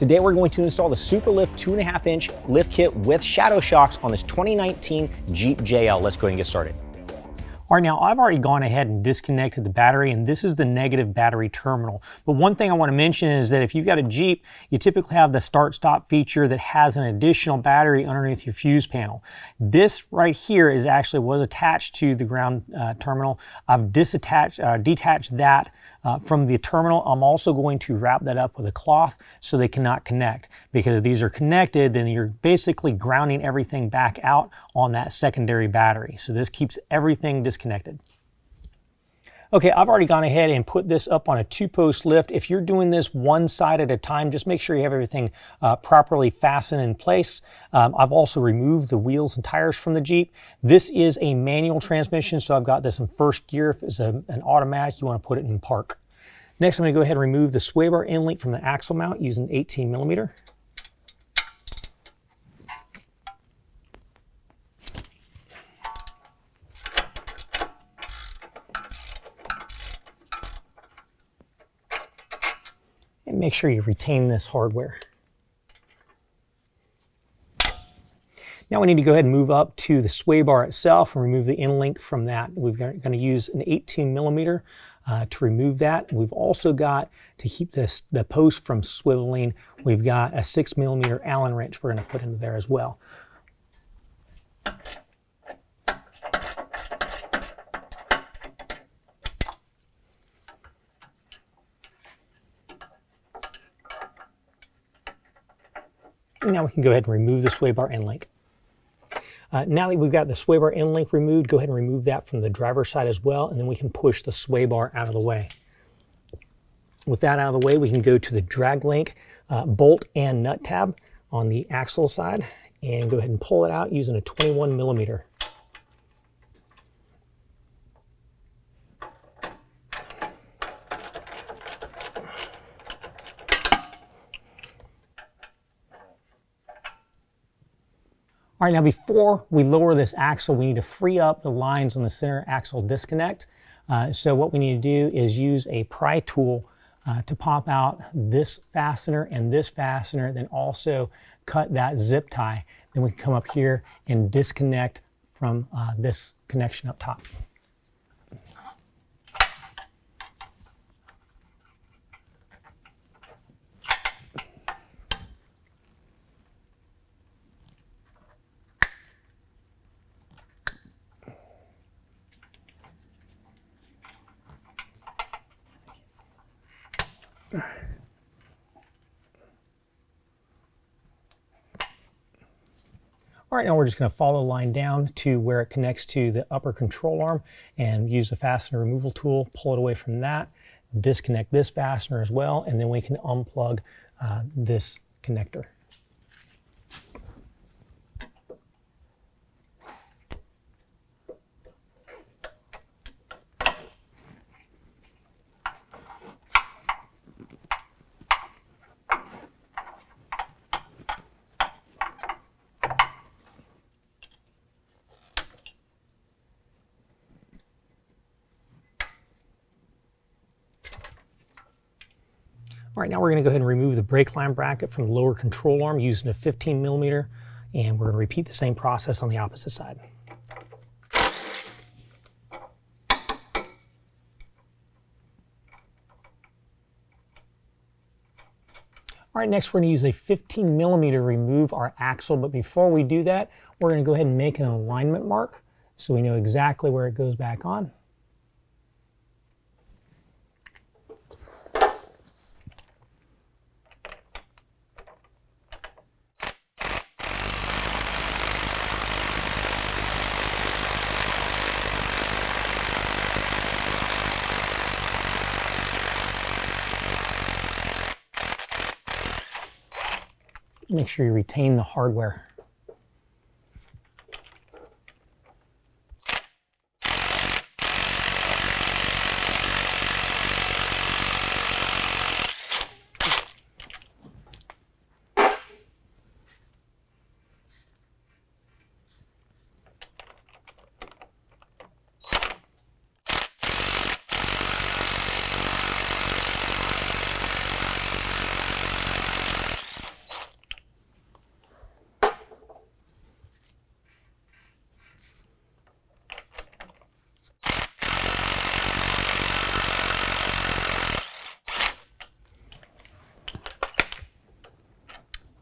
Today we're going to install the Superlift 2.5-inch lift kit with shadow shocks on this 2019 Jeep JL. Let's go ahead and get started. All right, now I've already gone ahead and disconnected the battery, and this is the negative battery terminal. But one thing I want to mention is that if you've got a Jeep, you typically have the start-stop feature that has an additional battery underneath your fuse panel. This right here was attached to the ground terminal. I've detached that from the terminal. I'm also going to wrap that up with a cloth so they cannot connect, because if these are connected, then you're basically grounding everything back out on that secondary battery. So this keeps everything disconnected. Okay, I've already gone ahead and put this up on a 2-post lift. If you're doing this one side at a time, just make sure you have everything properly fastened in place. I've also removed the wheels and tires from the Jeep. This is a manual transmission, so I've got this in first gear. If it's an automatic, you want to put it in park. Next, I'm going to go ahead and remove the sway bar end link from the axle mount using 18mm. And make sure you retain this hardware. Now we need to go ahead and move up to the sway bar itself and remove the end link from that. We're going to use an 18mm to remove that. We've also got, to keep the post from swiveling, we've got a 6mm Allen wrench we're going to put into there as well. Now we can go ahead and remove the sway bar end link. Now that we've got the sway bar end link removed, go ahead and remove that from the driver's side as well, and then we can push the sway bar out of the way. With that out of the way, we can go to the drag link bolt and nut tab on the axle side and go ahead and pull it out using a 21mm. All right, now before we lower this axle, we need to free up the lines on the center axle disconnect. So what we need to do is use a pry tool to pop out this fastener and this fastener, then also cut that zip tie. Then we can come up here and disconnect from this connection up top. All right, now we're just going to follow the line down to where it connects to the upper control arm and use the fastener removal tool, pull it away from that, disconnect this fastener as well, and then we can unplug this connector. All right, now we're going to go ahead and remove the brake line bracket from the lower control arm using a 15mm, and we're going to repeat the same process on the opposite side. All right, next we're going to use a 15mm to remove our axle, but before we do that, we're going to go ahead and make an alignment mark so we know exactly where it goes back on. Make sure you retain the hardware.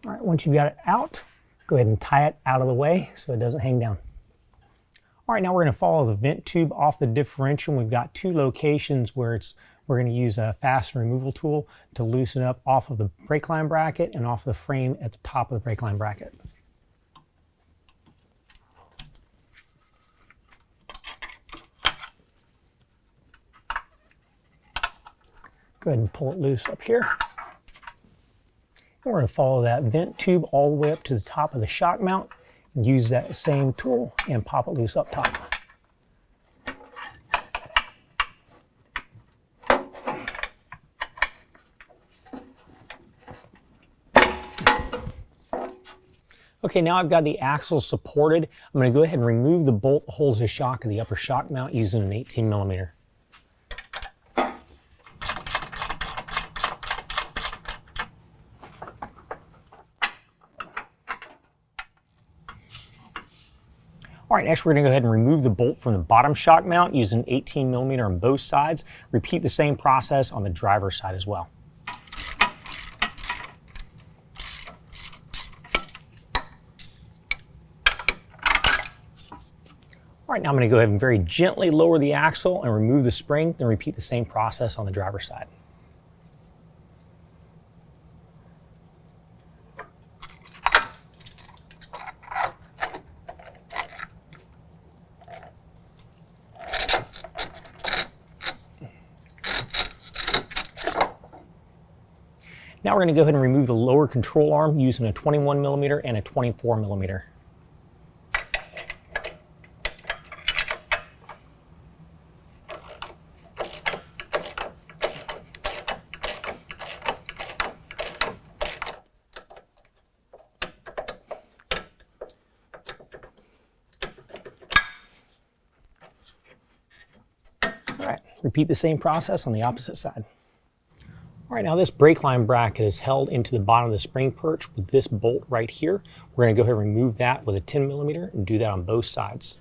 All right, once you've got it out, go ahead and tie it out of the way so it doesn't hang down. All right, now we're going to follow the vent tube off the differential. We've got two locations where we're going to use a fasten removal tool to loosen up off of the brake line bracket and off the frame at the top of the brake line bracket. Go ahead and pull it loose up here. And we're going to follow that vent tube all the way up to the top of the shock mount and use that same tool and pop it loose up top. Okay, now I've got the axles supported. I'm going to go ahead and remove the bolt that holds the shock of the upper shock mount using an 18mm. All right, next we're going to go ahead and remove the bolt from the bottom shock mount using 18mm on both sides. Repeat the same process on the driver's side as well. All right, now I'm going to go ahead and very gently lower the axle and remove the spring, then repeat the same process on the driver's side. Now we're going to go ahead and remove the lower control arm using a 21mm and a 24mm. All right, repeat the same process on the opposite side. All right, now this brake line bracket is held into the bottom of the spring perch with this bolt right here. We're going to go ahead and remove that with a 10mm and do that on both sides.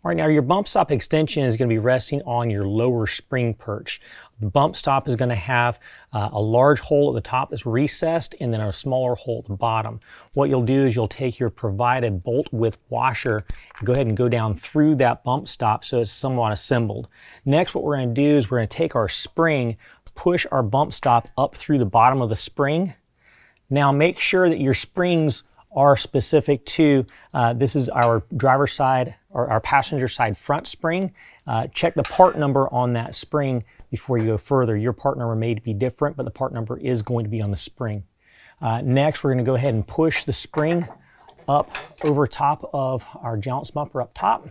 All right, now your bump stop extension is going to be resting on your lower spring perch. The bump stop is going to have a large hole at the top that's recessed and then a smaller hole at the bottom. What you'll do is you'll take your provided bolt width washer and go ahead and go down through that bump stop so it's somewhat assembled. Next, what we're going to do is we're going to take our spring, push our bump stop up through the bottom of the spring. Now make sure that your springs are specific to, this is our driver's side or our passenger side front spring. Check the part number on that spring before you go further. Your part number may be different, but the part number is going to be on the spring. Next, we're going to go ahead and push the spring up over top of our jounce bumper up top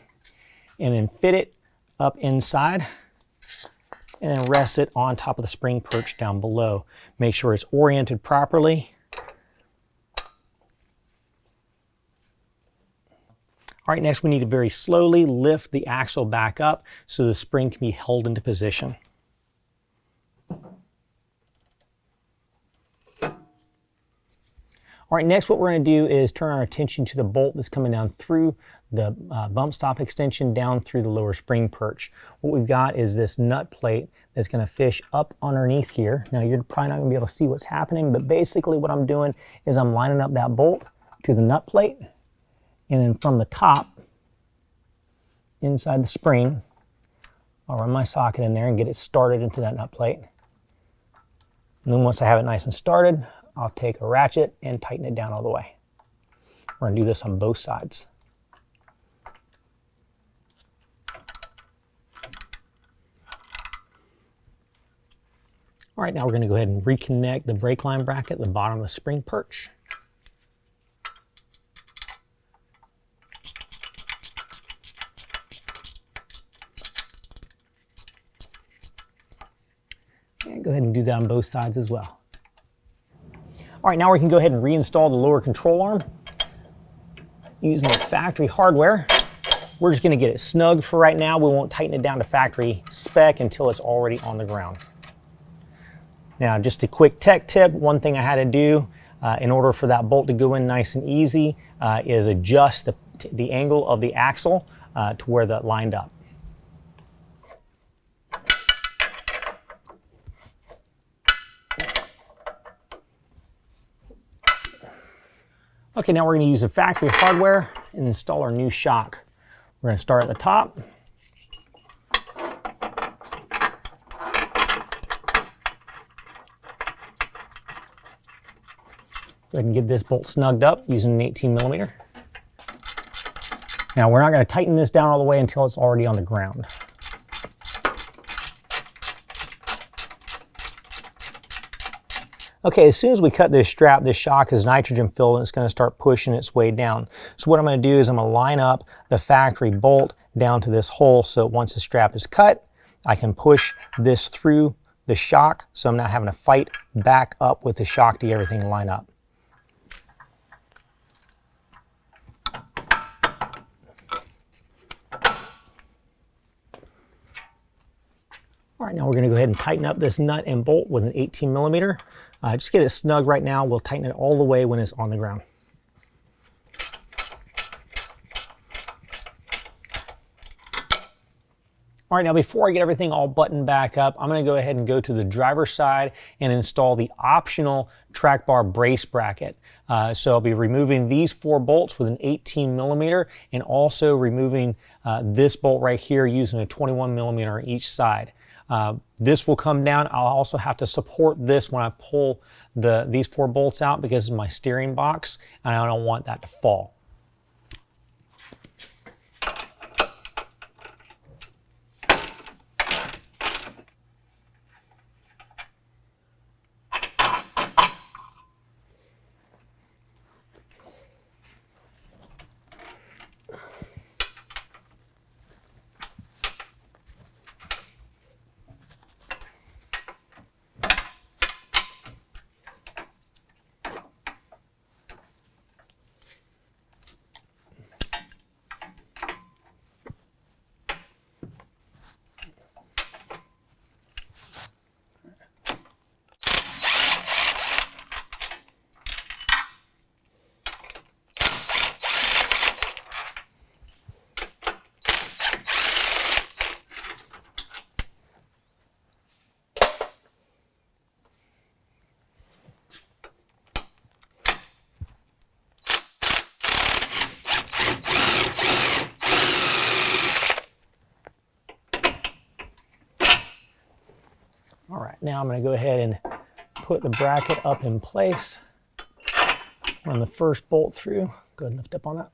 and then fit it up inside and then rest it on top of the spring perch down below. Make sure it's oriented properly. All right, next we need to very slowly lift the axle back up so the spring can be held into position. All right, next what we're going to do is turn our attention to the bolt that's coming down through the bump stop extension down through the lower spring perch. What we've got is this nut plate that's going to fish up underneath here. Now you're probably not going to be able to see what's happening, but basically what I'm doing is I'm lining up that bolt to the nut plate. And then from the top, inside the spring, I'll run my socket in there and get it started into that nut plate. And then once I have it nice and started, I'll take a ratchet and tighten it down all the way. We're going to do this on both sides. All right, now we're going to go ahead and reconnect the brake line bracket at the bottom of the spring perch. And go ahead and do that on both sides as well. All right, now we can go ahead and reinstall the lower control arm using the factory hardware. We're just going to get it snug for right now. We won't tighten it down to factory spec until it's already on the ground. Now, just a quick tech tip, one thing I had to do in order for that bolt to go in nice and easy, is adjust the angle of the axle to where that lined up. Okay, now we're going to use the factory hardware and install our new shock. We're going to start at the top. Go ahead and get this bolt snugged up using an 18mm. Now we're not going to tighten this down all the way until it's already on the ground. Okay, as soon as we cut this strap, this shock is nitrogen filled and it's going to start pushing its way down. So what I'm going to do is I'm going to line up the factory bolt down to this hole, so once the strap is cut, I can push this through the shock, so I'm not having to fight back up with the shock to get everything to line up. All right, now we're going to go ahead and tighten up this nut and bolt with an 18mm. Just get it snug right now. We'll tighten it all the way when it's on the ground. All right, now before I get everything all buttoned back up, I'm going to go ahead and go to the driver's side and install the optional track bar brace bracket. So I'll be removing these 4 bolts with an 18mm and also removing this bolt right here using a 21mm on each side. This will come down. I'll also have to support this when I pull these 4 bolts out because it's my steering box and I don't want that to fall. All right, now I'm going to go ahead and put the bracket up in place. Run the first bolt through. Go ahead and lift up on that.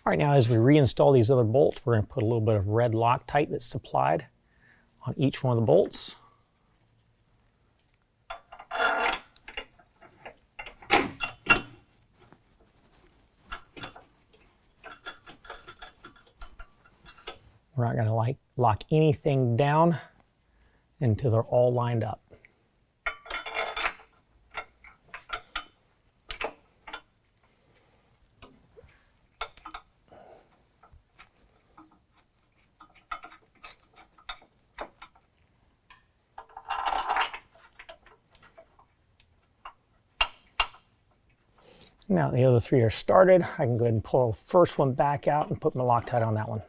All right, now as we reinstall these other bolts, we're going to put a little bit of red Loctite that's supplied on each one of the bolts. We're not going to lock anything down until they're all lined up. Now the other 3 are started. I can go ahead and pull the first one back out and put my Loctite on that one.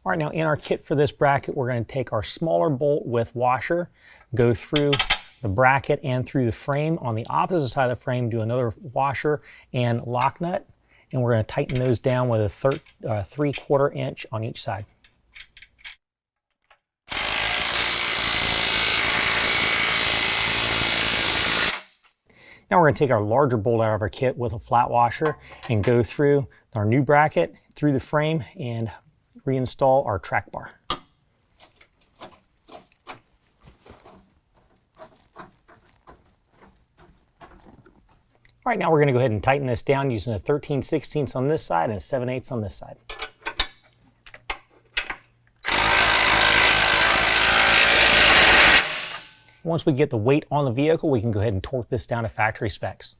All right, now in our kit for this bracket, we're going to take our smaller bolt with washer, go through the bracket and through the frame. On the opposite side of the frame, do another washer and lock nut, and we're going to tighten those down with a 3/4 inch on each side. Now we're going to take our larger bolt out of our kit with a flat washer and go through our new bracket, through the frame, and reinstall our track bar. All All right, now we're going to go ahead and tighten this down using a 13/16 on this side and a 7/8 on this side. Once we get the weight on the vehicle, we can go ahead and torque this down to factory specs.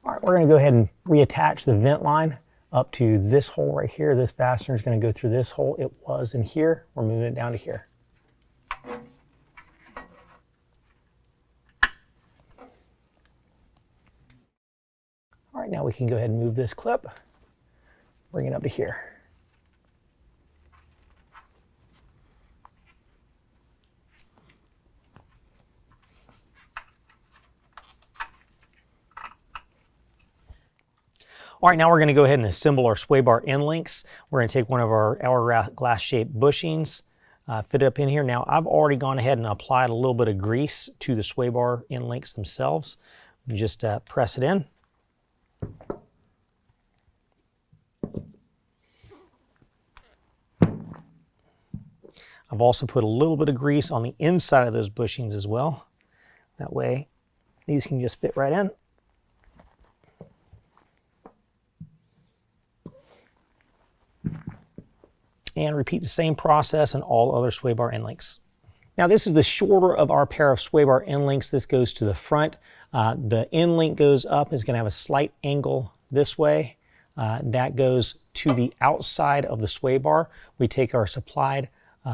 All right, we're going to go ahead and reattach the vent line up to this hole right here. This fastener is going to go through this hole. It was in here. We're moving it down to here. All right, now we can go ahead and move this clip, bring it up to here. All right, now we're going to go ahead and assemble our sway bar end links. We're going to take one of our hourglass shaped bushings, fit it up in here. Now I've already gone ahead and applied a little bit of grease to the sway bar end links themselves. You just press it in. I've also put a little bit of grease on the inside of those bushings as well. That way these can just fit right in. And repeat the same process on all other sway bar end links. Now this is the shorter of our pair of sway bar end links. This goes to the front. The end link goes up, is going to have a slight angle this way. That goes to the outside of the sway bar. We take our supplied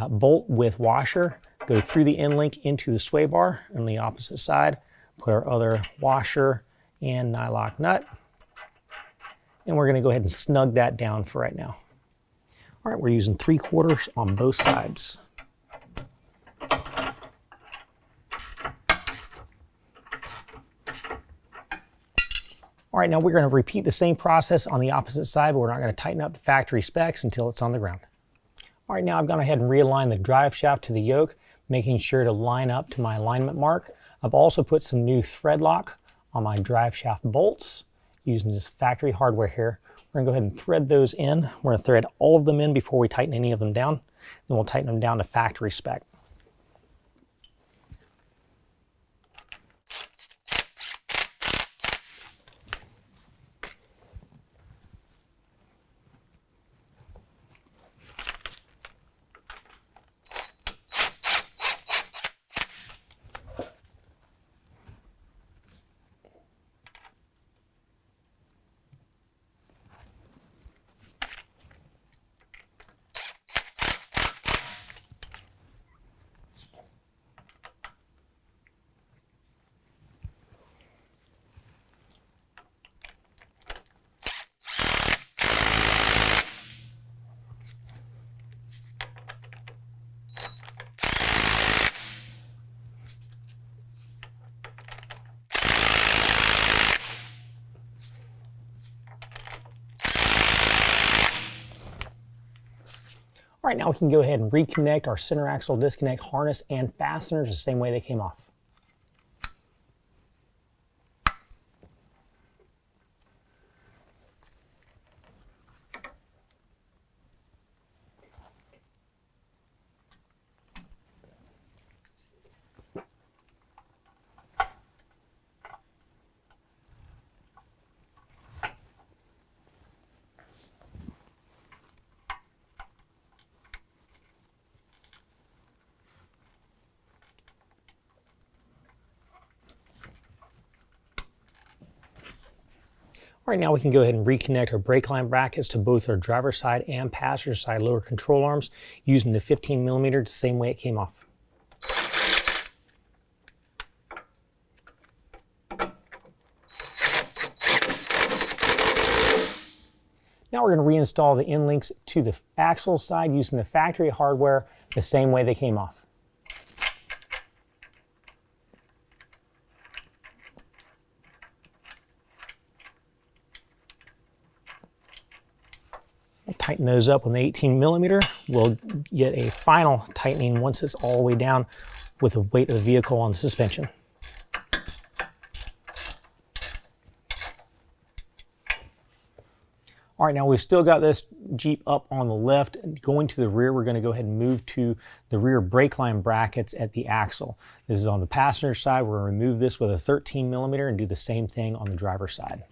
bolt with washer, go through the end link into the sway bar on the opposite side, put our other washer and nylock nut, and we're going to go ahead and snug that down for right now. All right, we're using 3/4 on both sides. All right, now we're going to repeat the same process on the opposite side, but we're not going to tighten up to factory specs until it's on the ground. All right, now I've gone ahead and realigned the drive shaft to the yoke, making sure to line up to my alignment mark. I've also put some new thread lock on my drive shaft bolts using this factory hardware here. We're gonna go ahead and thread those in. We're gonna thread all of them in before we tighten any of them down. Then we'll tighten them down to factory spec. All right, now we can go ahead and reconnect our center axle disconnect harness and fasteners the same way they came off. All right, now we can go ahead and reconnect our brake line brackets to both our driver's side and passenger side lower control arms using the 15mm the same way it came off. Now we're going to reinstall the end links to the axle side using the factory hardware the same way they came off. We'll tighten those up with an 18mm. We'll get a final tightening once it's all the way down with the weight of the vehicle on the suspension. All right, now we've still got this Jeep up on the lift. Going to the rear, we're gonna go ahead and move to the rear brake line brackets at the axle. This is on the passenger side. We're gonna remove this with a 13 millimeter and do the same thing on the driver's side.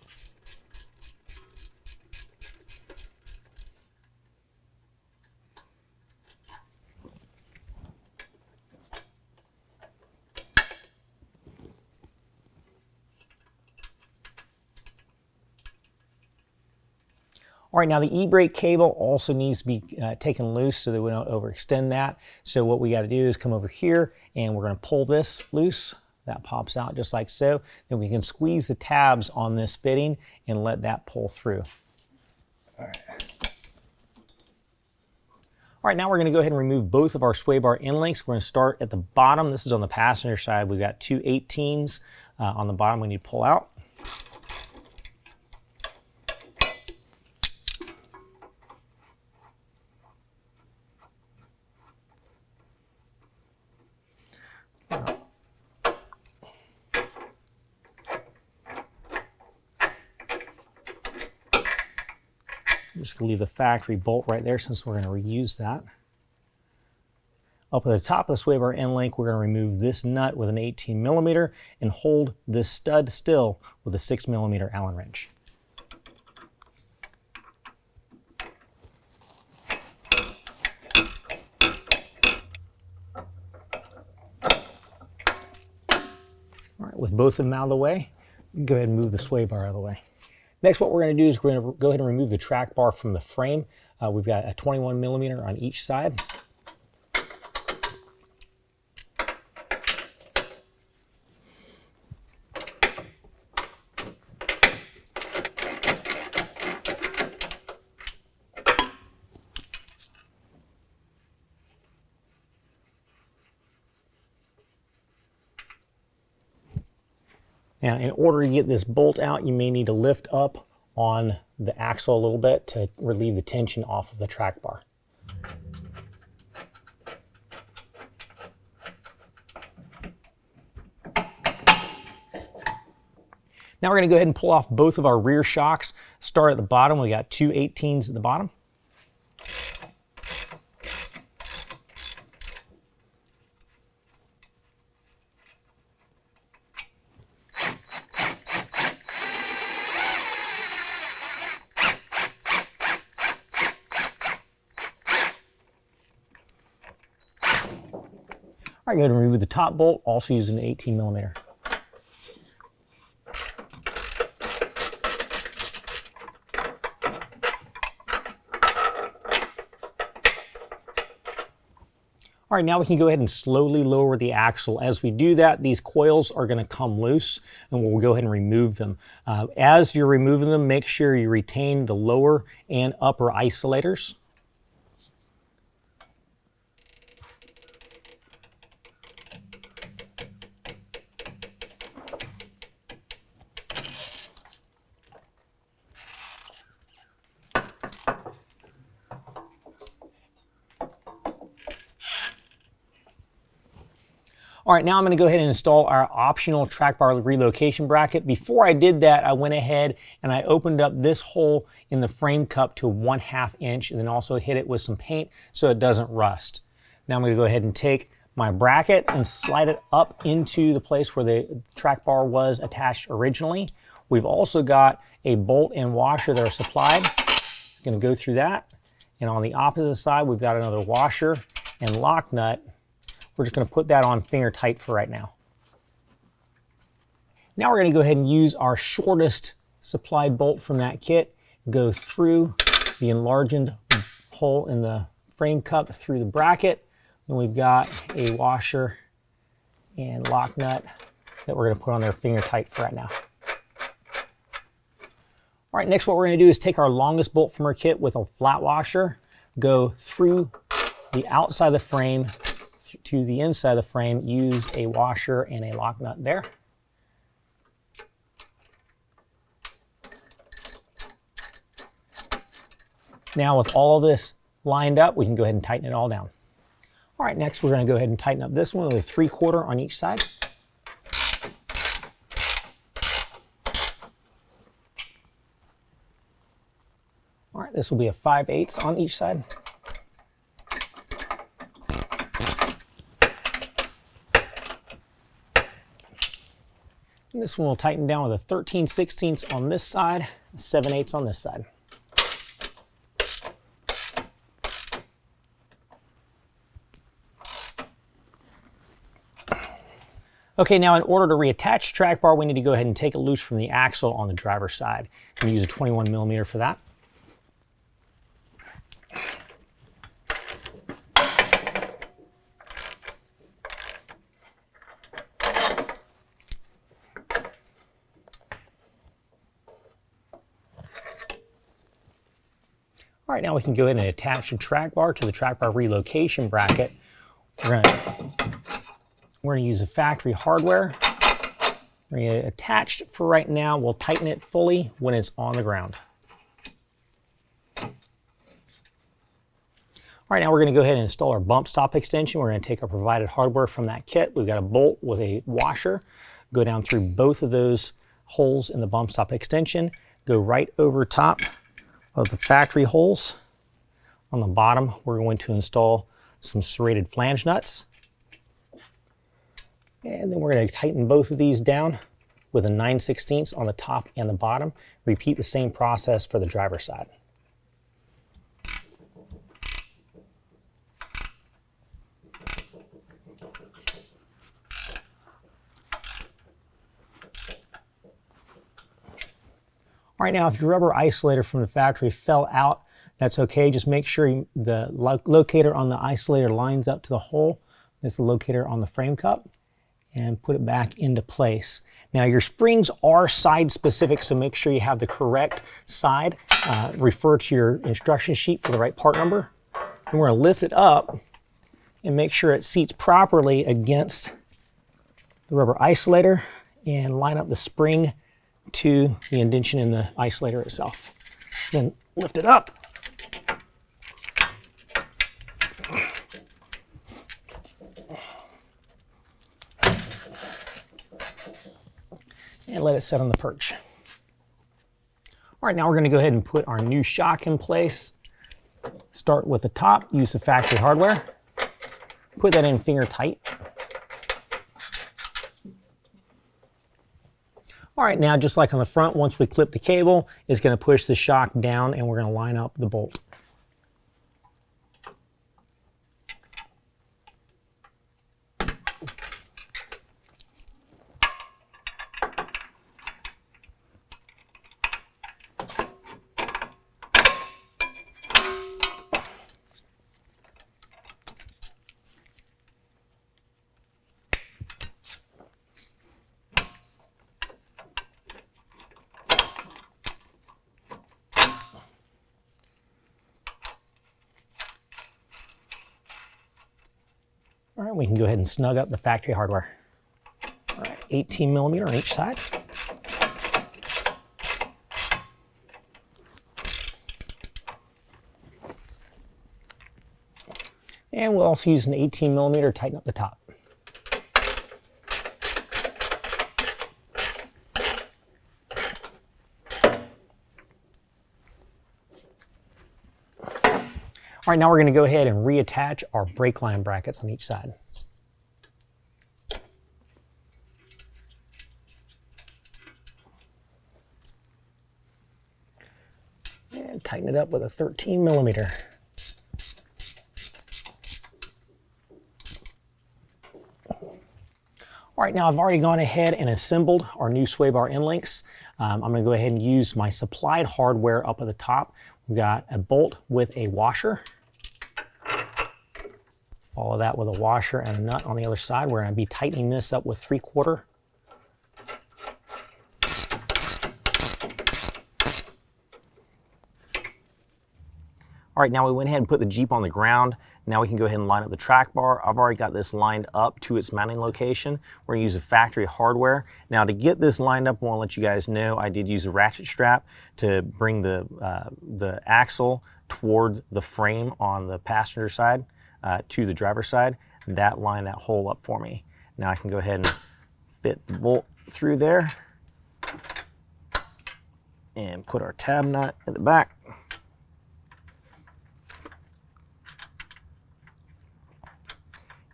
All right, now the e-brake cable also needs to be taken loose so that we don't overextend that. So what we got to do is come over here and we're going to pull this loose. That pops out just like so. Then we can squeeze the tabs on this fitting and let that pull through. All right. All right, now we're going to go ahead and remove both of our sway bar end links. We're going to start at the bottom. This is on the passenger side. We've got two 18s on the bottom we need to pull out. I'm just going to leave the factory bolt right there since we're going to reuse that. Up at the top of the sway bar end link, we're going to remove this nut with an 18 millimeter and hold this stud still with a 6 millimeter Allen wrench. All right, with both of them out of the way, go ahead and move the sway bar out of the way. Next, what we're going to do is we're going to go ahead and remove the track bar from the frame. We've got a 21 millimeter on each side. Now, in order to get this bolt out, you may need to lift up on the axle a little bit to relieve the tension off of the track bar. Now we're going to go ahead and pull off both of our rear shocks. Start at the bottom. We got two 18s at the bottom. All right, go ahead and remove the top bolt, also using the 18 millimeter. All right, now we can go ahead and slowly lower the axle. As we do that, these coils are going to come loose, and we'll go ahead and remove them. As you're removing them, make sure you retain the lower and upper isolators. All right, now I'm going to go ahead and install our optional track bar relocation bracket. Before I did that, I went ahead and I opened up this hole in the frame cup to 1/2 inch and then also hit it with some paint so it doesn't rust. Now I'm going to go ahead and take my bracket and slide it up into the place where the track bar was attached originally. We've also got a bolt and washer that are supplied. I'm going to go through that. And on the opposite side, we've got another washer and lock nut. We're just going to put that on finger tight for right now. Now we're going to go ahead and use our shortest supplied bolt from that kit, go through the enlarged hole in the frame cup through the bracket. And we've got a washer and lock nut that we're going to put on there finger tight for right now. All right, next what we're going to do is take our longest bolt from our kit with a flat washer, go through the outside of the frame to the inside of the frame, use a washer and a lock nut there. Now with all of this lined up, we can go ahead and tighten it all down. All right, next we're going to go ahead and tighten up this one with a 3/4 on each side. All right, this will be a 5/8 on each side. And this one will tighten down with a 13/16 on this side, 7/8 on this side. Okay, now in order to reattach the track bar, we need to go ahead and take it loose from the axle on the driver's side. I'm going to use a 21mm for that. All right, now we can go ahead and attach the track bar to the track bar relocation bracket. We're going to use the factory hardware. We're going to get it attached for right now. We'll tighten it fully when it's on the ground. All right, now we're going to go ahead and install our bump stop extension. We're going to take our provided hardware from that kit. We've got a bolt with a washer. Go down through both of those holes in the bump stop extension. Go right over top of the factory holes. On the bottom, we're going to install some serrated flange nuts. And then we're going to tighten both of these down with a 9/16 on the top and the bottom. Repeat the same process for the driver's side. All right, now if your rubber isolator from the factory fell out, that's okay. Just make sure the locator on the isolator lines up to the hole. That's the locator on the frame cup, and put it back into place. Now your springs are side specific, so make sure you have the correct side. Refer to your instruction sheet for the right part number. And we're going to lift it up and make sure it seats properly against the rubber isolator and line up the spring to the indentation in the isolator itself. Then lift it up. And let it set on the perch. All right, now we're going to go ahead and put our new shock in place. Start with the top, use the factory hardware. Put that in finger tight. All right, now just like on the front, once we clip the cable, it's going to push the shock down and we're going to line up the bolt. All right, we can go ahead and snug up the factory hardware. All right, 18mm on each side. And we'll also use an 18mm to tighten up the top. All right, now we're going to go ahead and reattach our brake line brackets on each side. And tighten it up with a 13mm. All right, now I've already gone ahead and assembled our new sway bar end links. I'm going to go ahead and use my supplied hardware up at the top. We've got a bolt with a washer. Follow that with a washer and a nut on the other side. We're going to be tightening this up with 3/4. All right, now we went ahead and put the Jeep on the ground. Now we can go ahead and line up the track bar. I've already got this lined up to its mounting location. We're going to use the factory hardware. Now to get this lined up, I want to let you guys know I did use a ratchet strap to bring the axle toward the frame on the passenger side. To the driver's side, that lined that hole up for me. Now I can go ahead and fit the bolt through there and put our tab nut at the back.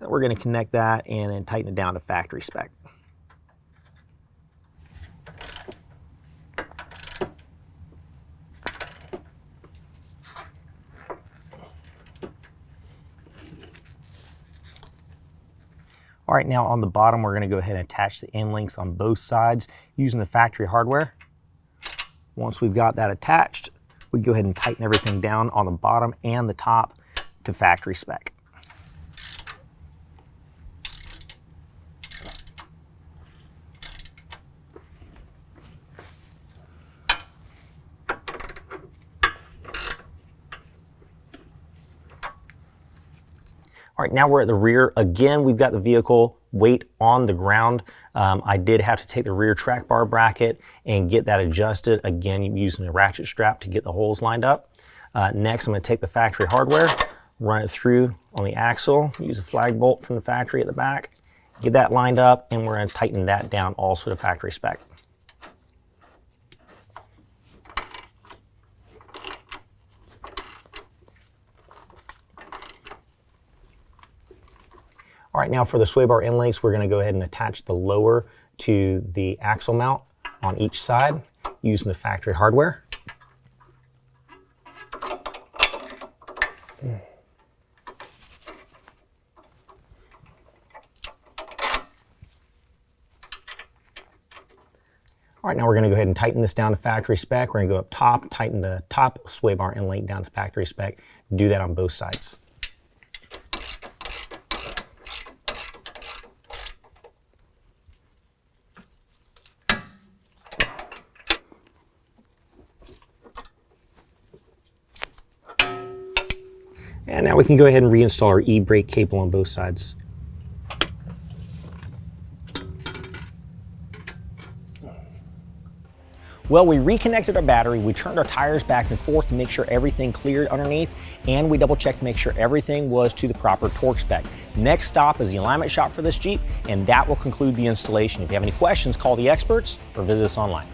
We're going to connect that and then tighten it down to factory spec. All right, now on the bottom, we're going to go ahead and attach the end links on both sides using the factory hardware. Once we've got that attached, we go ahead and tighten everything down on the bottom and the top to factory spec. All right, now we're at the rear. Again, we've got the vehicle weight on the ground. I did have to take the rear track bar bracket and get that adjusted. Again, using a ratchet strap to get the holes lined up. Next, I'm going to take the factory hardware, run it through on the axle, use a flag bolt from the factory at the back, get that lined up, and we're going to tighten that down also to factory spec. All right, now for the sway bar end links, we're going to go ahead and attach the lower to the axle mount on each side using the factory hardware. All right, now we're going to go ahead and tighten this down to factory spec. We're going to go up top, tighten the top sway bar end link down to factory spec. Do that on both sides. And now we can go ahead and reinstall our e-brake cable on both sides. Well, we reconnected our battery, we turned our tires back and forth to make sure everything cleared underneath, and we double checked to make sure everything was to the proper torque spec. Next stop is the alignment shop for this Jeep, and that will conclude the installation. If you have any questions, call the experts or visit us online.